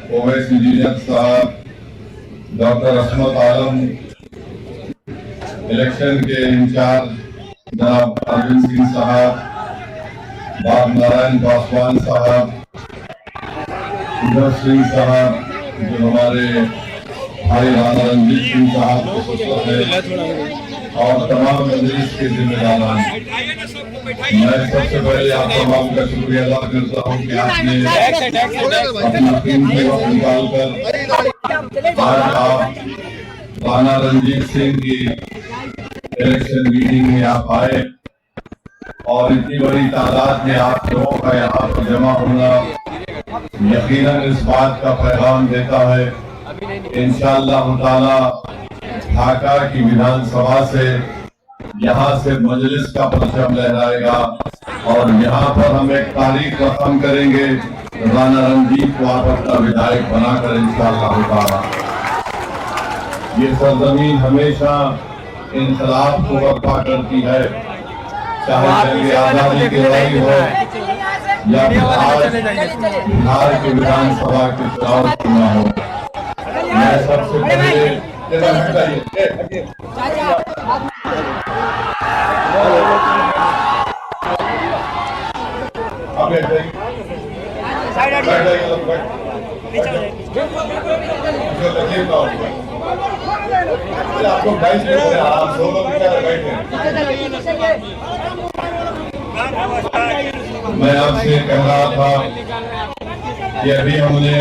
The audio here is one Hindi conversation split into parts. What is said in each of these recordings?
ओवैस इंजीनियर साहब, डॉक्टर असमत आलम, इलेक्शन के इंचार्ज जनाब अरविंद सिंह साहब, बाब नारायण पासवान साहब, सुंदर सिंह साहब, जो हमारे भाई राणा रणजीत सिंह साहब के ससुर हैं, और तमाम मजलिस के जिम्मेदार। मैं सबसे पहले आप तमाम का शुक्रिया अदा करता हूँ कि आपने अपना कीमती वक्त निकालकर आज आप राणा रणजीत सिंह की इलेक्शन मीटिंग में आप आए और इतनी बड़ी तादाद में आप लोगों का यहाँ पर जमा होना यकीनन इस बात का पैगाम देता है। इंशाअल्लाह ताला ढाका की विधानसभा से यहाँ से मजलिस का परचम लहराएगा और यहाँ पर हम एक तारीख रकम करेंगे, राणा रणजीत को आप अपना विधायक बनाकर इंशाअल्लाह ताला। ये सरजमीन हमेशा इंकलाब को बर्पा करती है, चाहे जंग आजादी की लड़ाई हो या बिहार के विधानसभा के चुनाव चुना हो। मैं सबसे पहले आपको आराम से मैं आपसे कह रहा था कि अभी हमने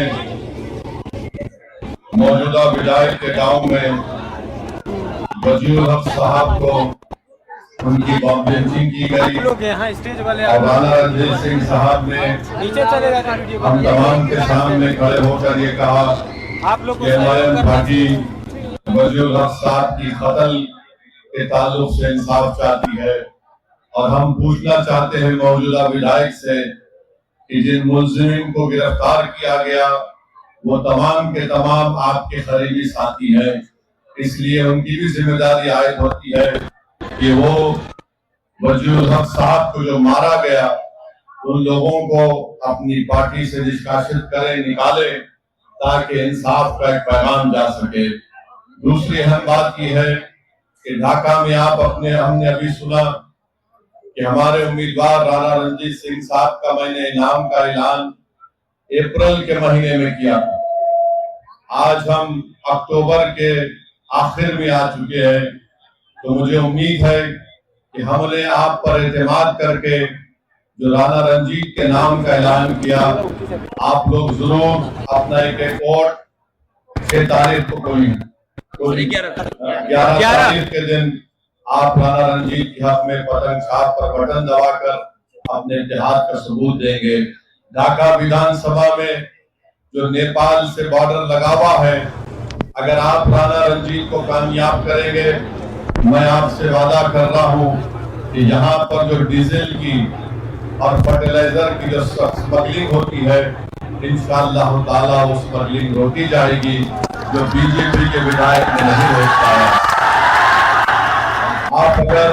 मौजूदा विधायक के गांव में वजीर हक साहब को उनकी बॉम्बिंग की गई और राणा रणजीत सिंह साहब ने हम तमाम के सामने खड़े होकर ये कहा कि एमआईएम पार्टी वजीर हक साहब की कत्ल के ताल्लुक से इंसाफ चाहती है और हम पूछना चाहते हैं मौजूदा विधायक से कि जिन मुलजिम को गिरफ्तार किया गया वो तमाम के तमाम आपके करीबी साथी हैं, इसलिए उनकी भी जिम्मेदारी आयद होती है कि वो वजीर हक साहब को जो मारा गया उन लोगों को अपनी पार्टी से निष्कासित करें, निकाले, ताकि इंसाफ का एक पैगाम जा सके। दूसरी अहम बात यह है कि ढाका में हमने अभी सुना कि हमारे उम्मीदवार राणा रणजीत सिंह साहब का मैंने इनाम का ऐलान अप्रैल के महीने में किया। आज हम अक्टूबर के आखिर में आ चुके हैं, तो मुझे उम्मीद है कि हमने आप पर एतमाद करके जो राणा रंजीत के नाम का ऐलान किया, आप लोग जरूर अपना एक वोट 6 तारीख को 11 तारीख के दिन आप राणा रंजीत के हक में पतंग छाप पर बटन दबाकर अपने इत्तेहाद का सबूत देंगे। ढाका विधानसभा में जो नेपाल से बॉर्डर लगा हुआ है, अगर आप राणा रंजीत को कामयाब करेंगे, मैं आपसे वादा कर रहा हूं कि यहाँ पर जो डीजल की और फर्टिलाइजर की जो स्मगलिंग होती है, इंशाअल्लाह ताला वो स्मगलिंग रोकी जाएगी जो बीजेपी के विधायक ने नहीं रोक पाया। आप अगर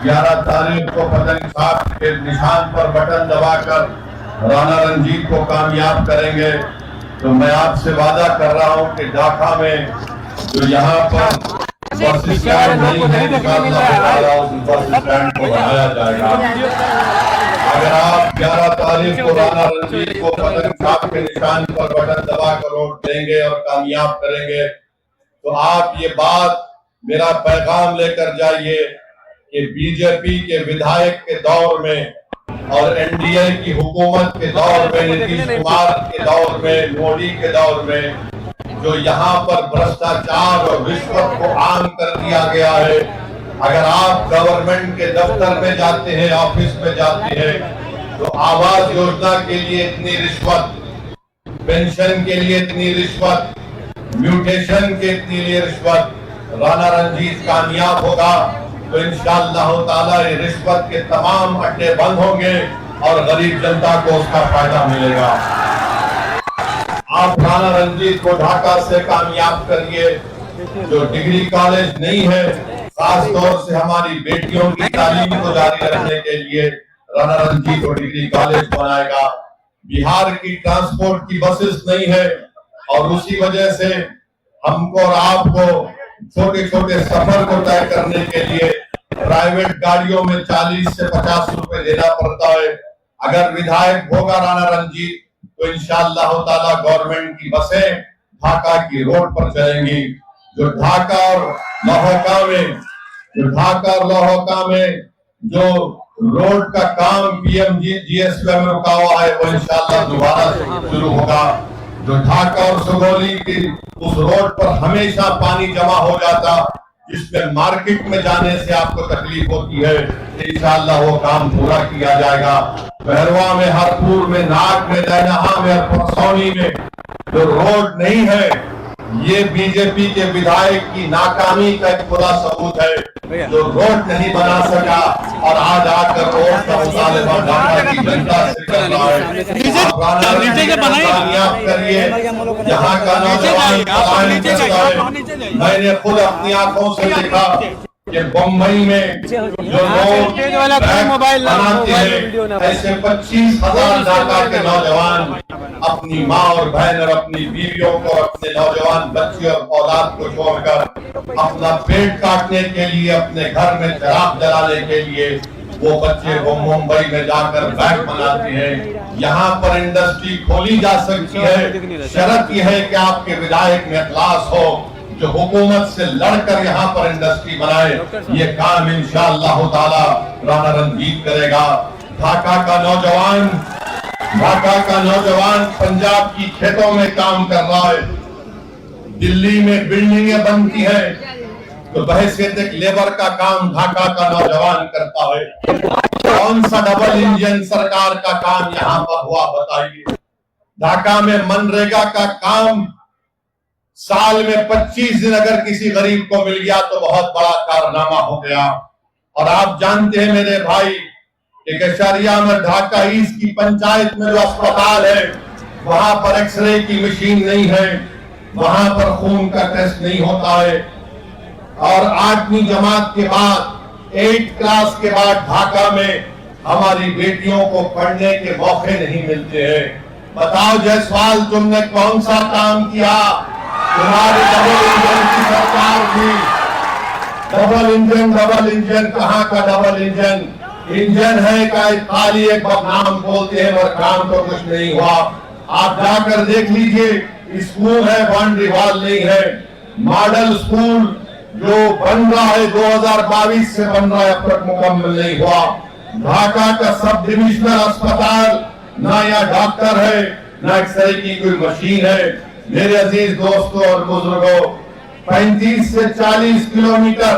11 तारीख को पतंग छाप के निशान पर बटन दबाकर राणा रंजीत को कामयाब करेंगे, तो मैं आपसे वादा कर रहा हूं कि ढाका में जो यहाँ पर बस स्टैंड नहीं है, बस स्टैंड को बनाया जाएगा। अगर आप 11 तारीख को राणा रंजीत को पतंग छाप के निशान पर बटन दबाकर वोट देंगे और कामयाब करेंगे, तो आप ये बात मेरा पैगाम लेकर जाइए कि बीजेपी के विधायक के दौर में और एनडीए की हुकूमत के दौर में, नीतीश कुमार के दौर में, मोदी के दौर में जो यहाँ पर भ्रष्टाचार और रिश्वत को आम कर दिया गया है, अगर आप गवर्नमेंट के दफ्तर में जाते हैं, ऑफिस में जाते हैं, तो आवास योजना के लिए इतनी रिश्वत, पेंशन के लिए इतनी रिश्वत, म्यूटेशन के लिए रिश्वत, राणा रंजीत कामयाब होगा तो इंशाअल्लाह ताला ये रिश्वत के तमाम अड्डे बंद होंगे और गरीब जनता को उसका फायदा मिलेगा। आप राणा रंजीत को ढाका से कामयाब करिए। जो डिग्री कॉलेज नहीं है, खास तौर से हमारी बेटियों की तालीम को जारी रखने के लिए राणा रंजीत को डिग्री कॉलेज बनाएगा। बिहार की ट्रांसपोर्ट की बसेस नहीं है, और उसी वजह से हमको और आपको छोटे छोटे सफर को तय करने के लिए प्राइवेट गाड़ियों में 40 से 50 रुपए देना पड़ता है। अगर विधायक होगा राणा रंजीत तो इंशाअल्लाह ताला गवर्नमेंट की बसें ढाका की रोड पर चलेंगी। जो ढाका और लोहका में जो रोड का काम पीएमजीएसवाई में रुका हुआ है वो इंशाअल्लाह दोबारा शुरू होगा। जो ढाका और सुगौली की उस रोड पर हमेशा पानी जमा हो जाता, जिसमें मार्केट में जाने से आपको तकलीफ होती है, इंशाअल्लाह वो काम पूरा किया जाएगा। बहरवा में, हरपुर में, नाग में, दैनहा में और परसौनी में जो रोड नहीं है, ये बीजेपी के विधायक की नाकामी का एक पूरा सबूत है। जो रोड नहीं बना सका और आज आकर रोड का मुतालबा ढाका की जनता से कर रहा है। कामयाब करिए, यहाँ का नौजवान मैंने खुद अपनी आंखों से देखा कि बम्बई में जो लोग बनाते हैं, ऐसे 25,000 ढाका के नौजवान अपनी माँ और बहन और अपनी बीवियों को, अपने नौजवान बच्चे और औलाद को छोड़कर अपना पेट काटने के लिए, अपने घर में चिराग जलाने के लिए वो बच्चे वो मुंबई में जाकर बैंक बनाते हैं। यहाँ पर इंडस्ट्री खोली जा सकती है, शर्त यह है कि आपके विधायक में इखलास हो, जो हुकूमत से लड़कर यहाँ पर इंडस्ट्री बनाए। ये काम इंशाअल्लाह ताला राणा रंजीत करेगा। ढाका का नौजवान पंजाब की खेतों में काम कर रहा है, दिल्ली में बिल्डिंगें बनती है, तो बहैसियत एक लेबर का काम ढाका का नौजवान करता है। कौन सा डबल इंजन सरकार का काम यहाँ पर हुआ बताइए। ढाका में मनरेगा का काम साल में 25 दिन अगर किसी गरीब को मिल गया तो बहुत बड़ा कारनामा हो गया। और आप जानते हैं मेरे भाई, एक शरिया में ढाका ईस्ट की पंचायत में जो अस्पताल है, वहां पर एक्सरे की मशीन नहीं है, वहां पर खून का टेस्ट नहीं होता है। और 8वीं जमात के बाद, 8 क्लास के बाद ढाका में हमारी बेटियों को पढ़ने के मौके नहीं मिलते हैं। बताओ जायसवाल, तुमने कौन सा काम किया? तुम्हारी डबल इंजन की सरकार थी। डबल इंजन कहाँ का डबल इंजन? इंजन है का खाली एक नाम बोलते हैं और काम तो कुछ नहीं हुआ। आप जाकर देख लीजिए, स्कूल है, बाउंड्री वॉल नहीं है। मॉडल स्कूल जो बन रहा है 2022 से बन रहा है, अब तक मुकम्मल नहीं हुआ। ढाका का सब डिविजनल अस्पताल, ना या डॉक्टर है, ना एक्सरे की कोई मशीन है। मेरे अजीज दोस्तों और बुजुर्गों, 35 से 40 किलोमीटर,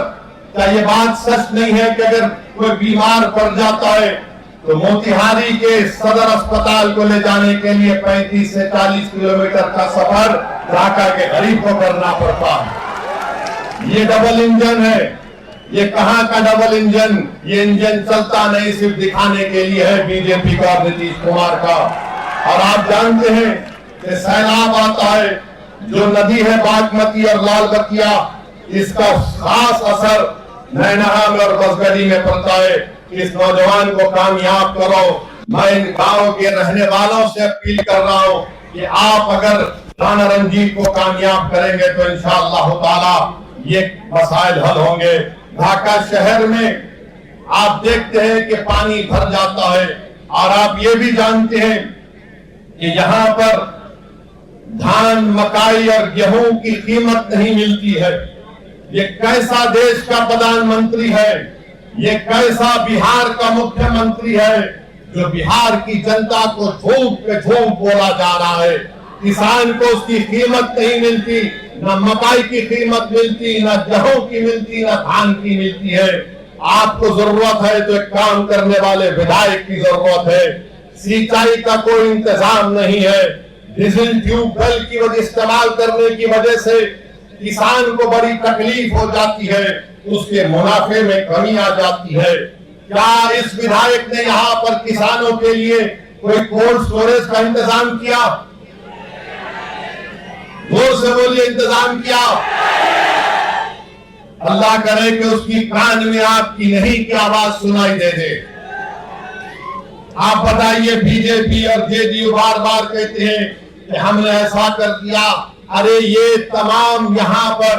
क्या ये बात सच नहीं है कि अगर कोई बीमार पड़ जाता है तो मोतिहारी के सदर अस्पताल को ले जाने के लिए 35 से 40 किलोमीटर का सफर ढाका के गरीब को करना पड़ता है। ये डबल इंजन है। ये कहाँ का डबल इंजन? ये इंजन चलता नहीं, सिर्फ दिखाने के लिए है बीजेपी का, नीतीश कुमार का। और आप जानते हैं कि सैलाब आता है, जो नदी है बागमती और लाल बतिया, इसका खास असर नैनहा में और बसगढ़ी में पड़ता है। इस नौजवान को कामयाब करो। मैं इन गांव के रहने वालों से अपील कर रहा हूं कि आप अगर राणा रंजीत को कामयाब करेंगे तो इंशाअल्लाह ताला ये मसाइल हल होंगे। ढाका शहर में आप देखते हैं कि पानी भर जाता है, और आप ये भी जानते हैं कि यहाँ पर धान, मकाई और गेहूं की कीमत नहीं मिलती है। ये कैसा देश का प्रधानमंत्री है? ये कैसा बिहार का मुख्यमंत्री है जो बिहार की जनता को झूठ पे झूठ बोला जा रहा है? किसान को उसकी कीमत नहीं मिलती, न मकाई की कीमत मिलती, न गेहूं की मिलती, न धान की मिलती है। आपको जरूरत है तो एक काम करने वाले विधायक की जरूरत है। सिंचाई का कोई इंतजाम नहीं है। डीजल ट्यूबवेल की वजह इस्तेमाल करने की वजह से किसान को बड़ी तकलीफ हो जाती है, उसके मुनाफे में कमी आ जाती है। क्या इस विधायक ने यहाँ पर किसानों के लिए कोई कोल्ड स्टोरेज का इंतजाम किया? जोर से बोलिए, इंतजाम किया? अल्लाह करे कि उसकी कान में आपकी नहीं की आवाज सुनाई दे दे। आप बताइए, बीजेपी और जेडीयू बार बार कहते हैं कि हमने ऐसा कर दिया। अरे ये तमाम यहाँ पर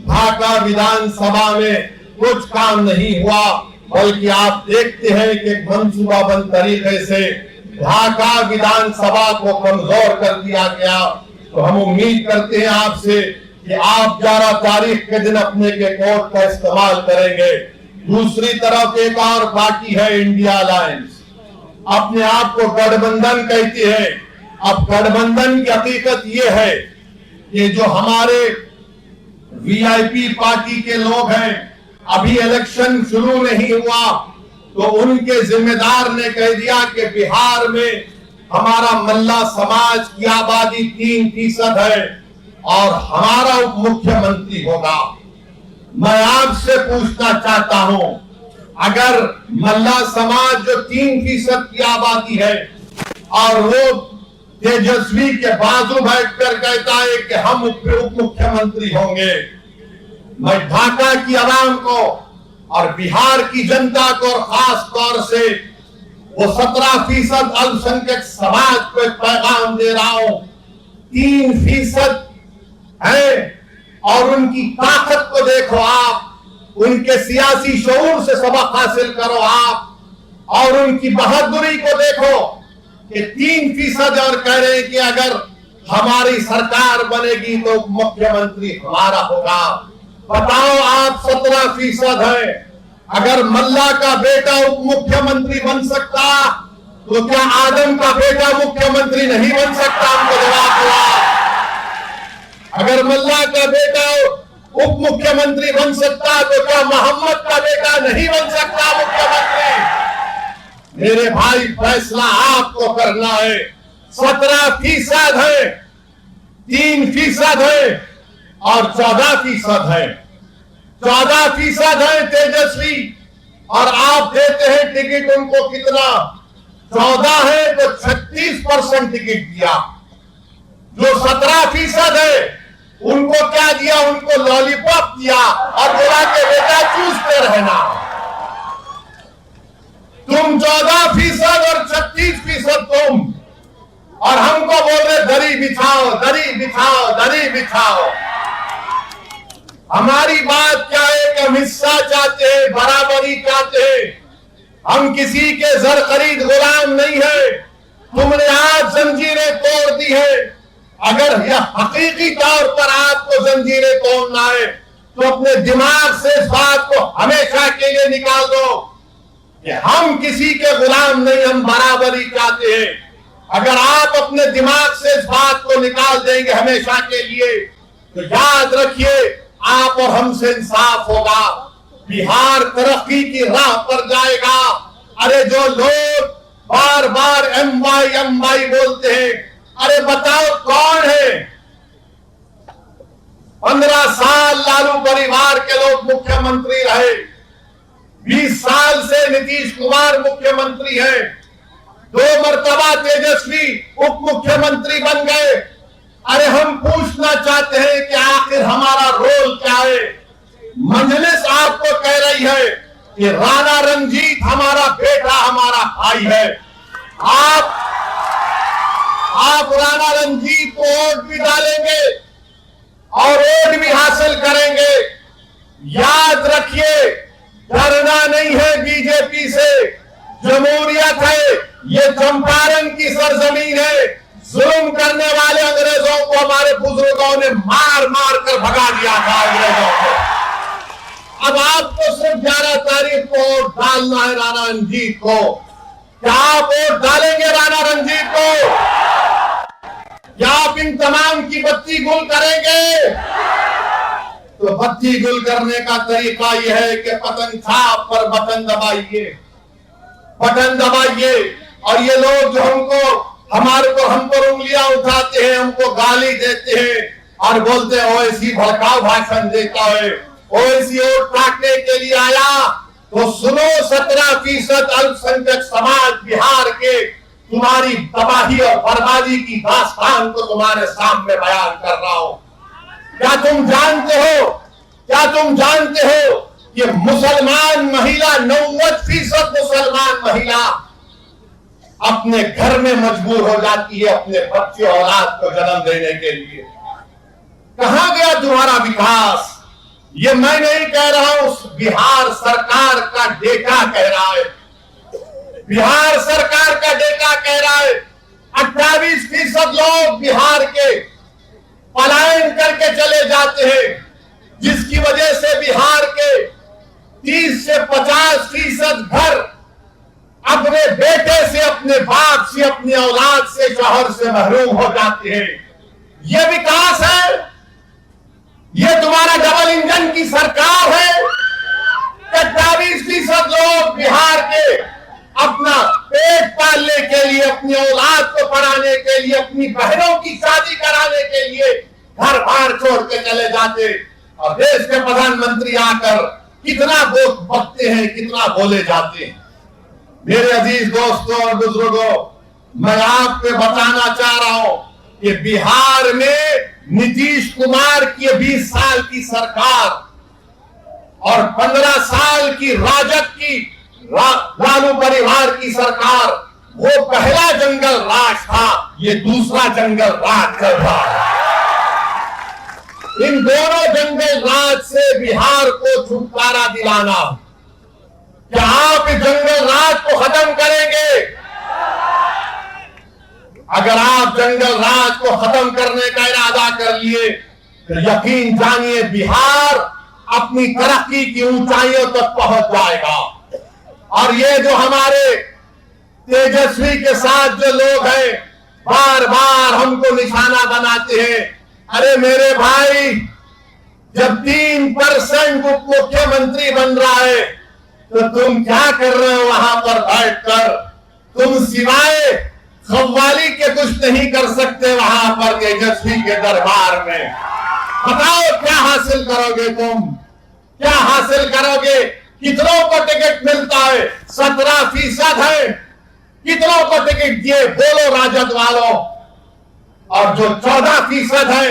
ढाका विधानसभा में कुछ काम नहीं हुआ, बल्कि आप देखते हैं कि मंसूबाबंद तरीके से ढाका विधानसभा को कमजोर कर दिया गया। तो हम उम्मीद करते हैं आपसे कि आप 11 तारीख के दिन अपने के कोर्ट का इस्तेमाल करेंगे। दूसरी तरफ एक और पार्टी है इंडिया अलायंस, अपने आप को गठबंधन कहती है। अब गठबंधन की हकीकत यह है कि जो हमारे वीआईपी पार्टी के लोग हैं, अभी इलेक्शन शुरू नहीं हुआ तो उनके जिम्मेदार ने कह दिया कि बिहार में हमारा मल्ला समाज की आबादी 3% है और हमारा उप मुख्यमंत्री होगा। मैं आपसे पूछना चाहता हूं, अगर मल्ला समाज जो 3% की आबादी है और वो तेजस्वी के बाजू बैठकर कहता है कि हम उप मुख्यमंत्री होंगे, मैं ढाका की आवाम को और बिहार की जनता को और खास तौर से वो 17% अल्पसंख्यक समाज को एक पैगाम दे रहा हूं। 3% है और उनकी ताकत को देखो आप, उनके सियासी शऊर से सबक हासिल करो आप, और उनकी बहादुरी को देखो कि 3% और कह रहे हैं कि अगर हमारी सरकार बनेगी तो मुख्यमंत्री हमारा होगा। बताओ आप 17% है, अगर मल्ला का बेटा उप मुख्यमंत्री बन सकता तो क्या आदम का बेटा मुख्यमंत्री नहीं बन सकता? हमको जवाब दो। अगर मल्ला का बेटा उप मुख्यमंत्री बन सकता तो क्या मोहम्मद का बेटा नहीं बन सकता मुख्यमंत्री? मेरे भाई, फैसला आपको करना है। 17% है, 3% है और 14% है। 14% है तेजस्वी और आप देते हैं टिकट उनको कितना? 14 है तो 36% टिकट दिया। जो 17% है उनको क्या दिया? उनको लॉलीपॉप दिया और बोला के बेटा चूसते रहना। तुम 14% और 36% तुम, और हमको बोल रहे दरी बिछाओ, दरी बिछाओ, दरी बिछाओ। हमारी बात क्या है कि हम हिस्सा चाहते हैं, बराबरी चाहते हैं। हम किसी के जर खरीद गुलाम नहीं है। तुमने आज जंजीरें तोड़ दी है। अगर यह हकीकी तौर पर आपको जंजीरें तोड़ना है तो अपने दिमाग से इस बात को हमेशा के लिए निकाल दो कि हम किसी के गुलाम नहीं, हम बराबरी चाहते हैं। अगर आप अपने दिमाग से इस बात को निकाल देंगे हमेशा के लिए तो याद रखिए आप और हमसे इंसाफ होगा। बिहार तरक्की की राह पर जाएगा। अरे जो लोग बार बार एमवाई बोलते हैं, अरे बताओ कौन है? 15 साल लालू परिवार के लोग मुख्यमंत्री रहे, 20 साल से नीतीश कुमार मुख्यमंत्री है, 2 मर्तबा तेजस्वी उप मुख्यमंत्री बन गए। अरे हम पूछना चाहते हैं कि आखिर हमारा रोल क्या है? मजलिस आपको कह रही है कि राणा रंजीत हमारा बेटा, हमारा भाई है। आप राणा रंजीत को वोट भी डालेंगे और वोट भी हासिल करेंगे। याद रखिए, डरना नहीं है बीजेपी से। जमहूरियत है, ये चंपारण की सरजमीन है। जुल्म करने वाले अंग्रेजों को हमारे बुजुर्गों ने मार मार कर भगा दिया था अंग्रेजों को। अब आपको सिर्फ 11 तारीख को वोट डालना है राणा रंजीत को। क्या आप वोट डालेंगे राणा रंजीत को? क्या आप इन तमाम की बत्ती गुल करेंगे? तो बत्ती गुल करने का तरीका यह है कि बटन छाप पर बटन दबाइए, बटन दबाइए। और ये लोग जो हम पर उंगलियां उठाते हैं, हमको गाली देते हैं और बोलते हैं ओवैसी भड़काऊ भाषण देता है, ओवैसी वोट काटने के लिए आया। तो सुनो, 17% अल्पसंख्यक समाज बिहार के तुम्हारी तबाही और बर्बादी की दास्तान को तुम्हारे सामने बयान कर रहा हूं। क्या तुम जानते हो कि मुसलमान महिला 90% मुसलमान महिला अपने घर में मजबूर हो जाती है अपने बच्चे औलाद को जन्म देने के लिए। कहां गया तुम्हारा विकास? ये मैं नहीं कह रहा हूं, बिहार सरकार का डेटा कह रहा है। बिहार सरकार का डेटा कह रहा है 28% लोग बिहार के पलायन करके चले जाते हैं, जिसकी वजह से बिहार के 30 से 50% घर अपने बेटे से, अपने बाप से, अपनी औलाद से, शौहर से महरूम हो जाते हैं। यह विकास है? यह तुम्हारा डबल इंजन की सरकार है? 28% लोग बिहार के अपना पेट पालने के लिए, अपनी औलाद को पढ़ाने के लिए, अपनी बहनों की शादी कराने के लिए घर बार छोड़ के चले जाते, और देश के प्रधानमंत्री आकर कितना बकते हैं, कितना बोले जाते हैं। मेरे अजीज दोस्तों और बुजुर्गों, मैं आपको बताना चाह रहा हूं कि बिहार में नीतीश कुमार की 20 साल की सरकार और 15 साल की राजग की लालू परिवार की सरकार, वो पहला जंगल राज था, ये दूसरा जंगल राज चल रहा है। इन दोनों जंगल राज से बिहार को छुटकारा दिलाना, क्या आप इस जंगल राज को खत्म करेंगे? अगर आप जंगल राज को खत्म करने का इरादा कर लिए तो यकीन जानिए बिहार अपनी तरक्की की ऊंचाइयों तक पहुंच जाएगा। और ये जो हमारे तेजस्वी के साथ जो लोग हैं, बार बार हमको निशाना बनाते हैं, अरे मेरे भाई, जब 3% उप मुख्यमंत्री बन रहा है तो तुम क्या कर रहे हो वहां पर बैठकर? तुम सिवाय खव्वाली के कुछ नहीं कर सकते वहां पर तेजस्वी के दरबार में। बताओ क्या हासिल करोगे तुम? क्या हासिल करोगे? कितनों को टिकट मिलता है? 17% है। कितनों को टिकट दिए? बोलो राजद वालों। और जो 14% है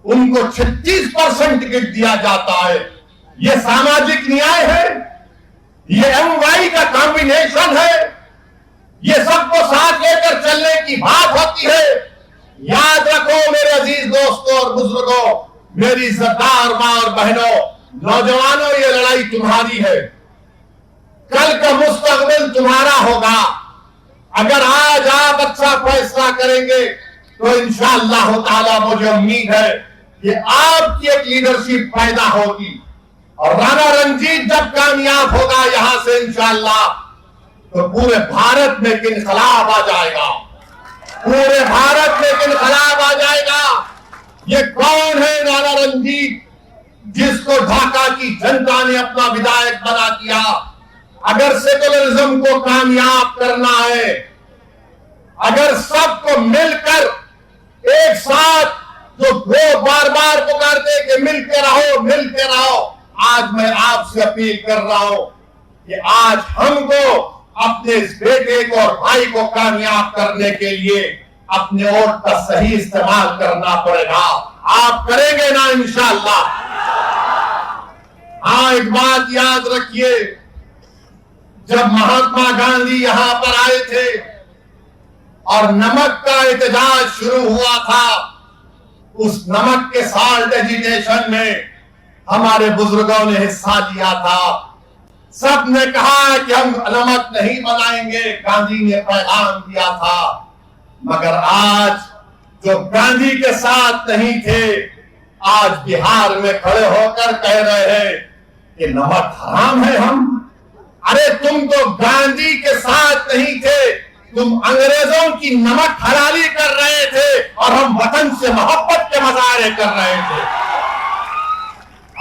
उनको 36% टिकट दिया जाता है। ये सामाजिक न्याय है? ये एमवाई का कॉम्बिनेशन है? ये सबको साथ लेकर चलने की बात होती है? याद रखो मेरे अजीज दोस्तों और बुजुर्गों, मेरी इज्जतदार मां और बहनों, नौजवानों, ये लड़ाई तुम्हारी है। कल का मुस्तकबिल तुम्हारा होगा। अगर आज आप अच्छा फैसला करेंगे तो इंशाअल्लाह ताला मुझे उम्मीद है कि आपकी एक लीडरशिप पैदा होगी, और राणा रंजीत जब कामयाब होगा यहां से इंशाअल्लाह, तो पूरे भारत में एक इनकलाब आ जाएगा। पूरे भारत में एक इनकलाब आ जाएगा। ये कौन है राणा रंजीत, जिसको ढाका की जनता ने अपना विधायक बना दिया? अगर सेकुलरिज्म को कामयाब करना है, अगर सबको मिलकर एक साथ, जो वो बार बार पुकारते कि मिलके रहो, मिलके रहो, आज मैं आपसे अपील कर रहा हूं कि आज हमको अपने इस बेटे को और भाई को कामयाब करने के लिए अपने वोट का सही इस्तेमाल करना पड़ेगा। आप करेंगे ना इंशाअल्लाह? हाँ, एक बात याद रखिए, जब महात्मा गांधी यहां पर आए थे और नमक का एहतजाज शुरू हुआ था, उस नमक के साल्ट एजिटेशन में हमारे बुजुर्गों ने हिस्सा लिया था। सब ने कहा कि हम नमक नहीं बनाएंगे, गांधी ने पैगाम दिया था। मगर आज जो गांधी के साथ नहीं थे, आज बिहार में खड़े होकर कह रहे हैं कि नमक हराम है। हम, अरे तुम तो गांधी के साथ नहीं थे, तुम अंग्रेजों की नमक हलाली कर रहे थे और हम वतन से मोहब्बत के मुजाहरे कर रहे थे।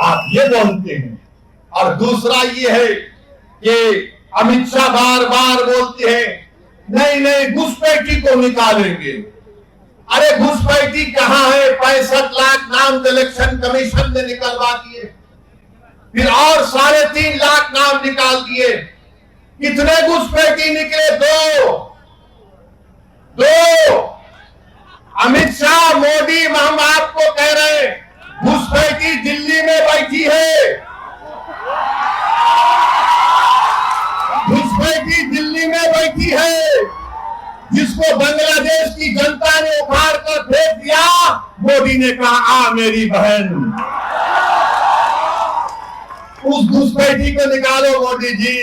आप ये बोलते हैं। और दूसरा ये है कि अमित शाह बार बार बोलते हैं नहीं नहीं घुसपैठी को निकालेंगे। अरे घुसपैठी कहां है? 65 लाख नाम इलेक्शन कमीशन ने निकलवा दिए, फिर और 3.5 लाख नाम निकाल दिए। कितने घुसपैठी निकले? दो। अमित शाह, मोदी, हम आपको कह रहे हैं घुसपैठी दिल्ली में बैठी है। घुसपैठी दिल्ली में बैठी है। ने कहा आ मेरी बहन, उस घुसपैठी को निकालो मोदी जी।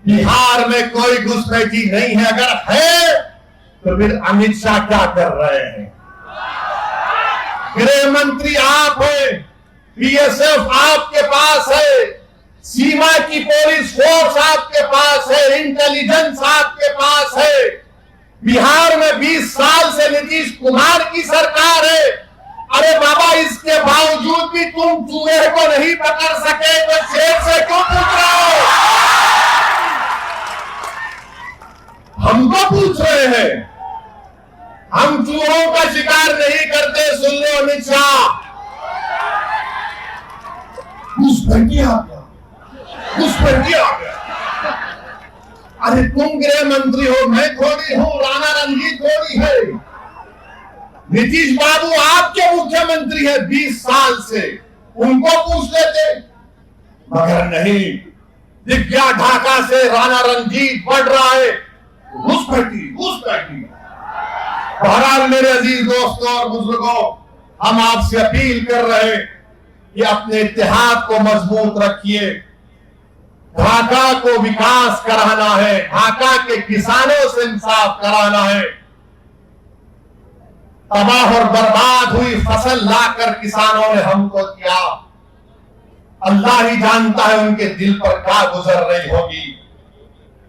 बिहार में कोई घुसपैठी नहीं है, अगर है तो फिर अमित शाह क्या कर रहे हैं? गृह मंत्री आप हैं, बीएसएफ आपके पास है, सीमा की पुलिस फोर्स आपके पास है, इंटेलिजेंस आपके पास है। बिहार में 20 साल से नीतीश कुमार की सरकार है। अरे बाबा, इसके बावजूद भी तुम चूहे को नहीं पकड़ सके तो शेर से क्यों पूछ रहे हो? हमको पूछ रहे हैं। हम चूहों का शिकार नहीं करते। सुन लो अमित शाह, घुसपैठी आ गया, घुसपैठी आ गया। अरे तुम गृह मंत्री हो, मैं थोड़ी हूं, राणा रणजीत थोड़ी है। नीतीश बाबू आपके मुख्यमंत्री है 20 साल से, उनको पूछ लेते, मगर नहीं। दिव्या ढाका से राणा रणजीत बढ़ रहा है, घुसपैठी घुसपैठी। बहरहाल मेरे अजीज दोस्तों और बुजुर्गों, हम आपसे अपील कर रहे हैं कि अपने इत्तेहाद को मजबूत रखिए। ढाका को विकास कराना है, ढाका के किसानों से इंसाफ कराना है। तबाह और बर्बाद हुई फसल लाकर किसानों ने हमको दिया, अल्लाह ही जानता है उनके दिल पर क्या गुजर रही होगी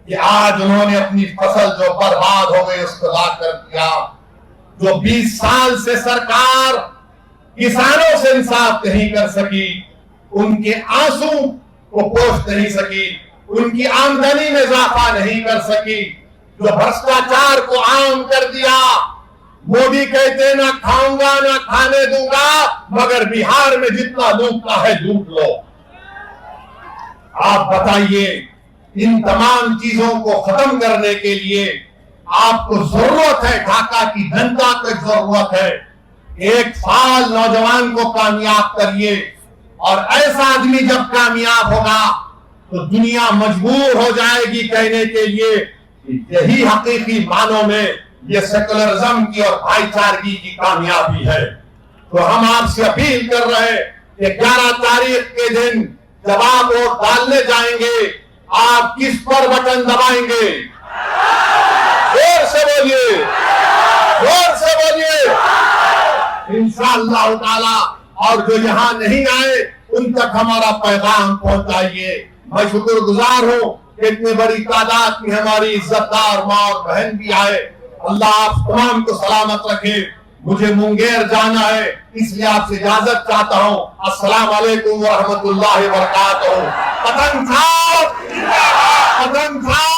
कि आज उन्होंने अपनी फसल जो बर्बाद हो गई उसको लाकर दिया। जो 20 साल से सरकार किसानों से इंसाफ नहीं कर सकी, उनके आंसू को पोंछ नहीं सकी, उनकी आमदनी में इजाफा नहीं कर सकी, जो भ्रष्टाचार को आम कर दिया। मोदी कहते ना खाऊंगा ना खाने दूंगा, मगर बिहार में जितना लूटना है लूट लो। आप बताइए, इन तमाम चीजों को खत्म करने के लिए आपको जरूरत है, ढाका की जनता को जरूरत है। 1 साल नौजवान को कामयाब करिए, और ऐसा आदमी जब कामयाब होगा तो दुनिया मजबूर हो जाएगी कहने के लिए कि यही हकीकी मानों में ये सेकुलरिज्म की और भाईचारगी की कामयाबी है। तो हम आपसे अपील कर रहे हैं कि 11 तारीख के दिन जब आप वोट डालने जाएंगे, आप किस पर बटन दबाएंगे? जोर से बोलिए, जोर से बोलिए। इंशाअल्लाह ताला, और जो यहाँ नहीं आए उन तक हमारा पैगाम पहुंचाइए। मैं शुक्रगुजार हूँ कि इतनी बड़ी तादाद में हमारी इज्जतदार माँ और बहन भी आए। अल्लाह आप तमाम को सलामत रखे। मुझे मुंगेर जाना है, इसलिए आपसे इजाजत चाहता हूँ। अस्सलाम वालेकुम व रहमतुल्लाहि व बरकातहू। पतंग साहब, पतंग साहब।